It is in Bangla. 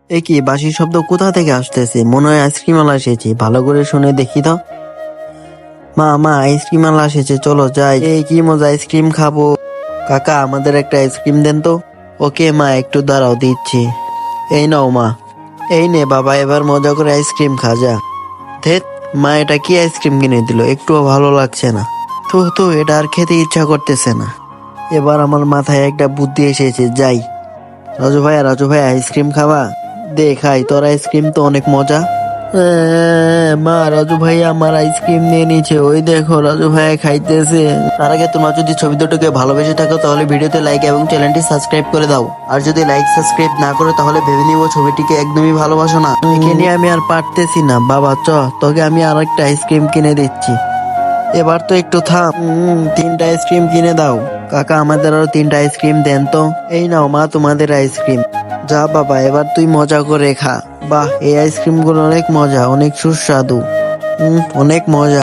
এ কি বাঁশির শব্দ কোথা থেকে আসতেছে? মনে হয় আইসক্রিম আলা এসেছে, ভালো করে শুনে দেখি তো। মা মা, আইসক্রিম আলা এসেছে, চলো যাই। এই কি মজা, আইসক্রিম খাবো। কাকা, আমাদের একটা আইসক্রিম দেন তো। ওকে মা, একটু দাঁড়াও, দিচ্ছি। এই নাও মা। এই নে বাবা, এবার মজা করে আইসক্রিম খা যা। ধেত, মা এটা কি আইসক্রিম কিনে দিল, একটুও ভালো লাগছে না। তো এটা আর খেতে ইচ্ছা করতেছে না। এবার আমার মাথায় একটা বুদ্ধি এসেছে, যাই। রাজু ভাই আইসক্রিম খাবা? দে খাই, তোর আইসক্রিম তো অনেক মজা। মা, রাজু ভাই আমার আইসক্রিম নিয়ে নিচ্ছে, ওই দেখো রাজু ভাই খাইতেছে। তার আগে তোমরা যদি ছবি দুটোকে ভালোবেসে থাকো তাহলে ভিডিওতে লাইক এবং চ্যানেলটি সাবস্ক্রাইব করে দাও। আর যদি লাইক সাবস্ক্রাইব না করো তাহলে ভেবে নিব ছবিটিকে একদমই ভালোবাসো না। একে নিয়ে আমি আর পারতেছি না বাবা, তোকে আমি আর একটা আইসক্রিম কিনে দিচ্ছি। এবার তো একটু থাম। তিনটা আইসক্রিম কিনে দাও। কাকা, আমাদের আরো তিনটা আইসক্রিম দেন তো। এই নাও মা, তোমাদের আইসক্রিম। যা বাবা, এবার তুই মজা করে খা। বাহ, এই আইসক্রিম গুলো অনেক মজা, অনেক সুস্বাদু। অনেক মজা।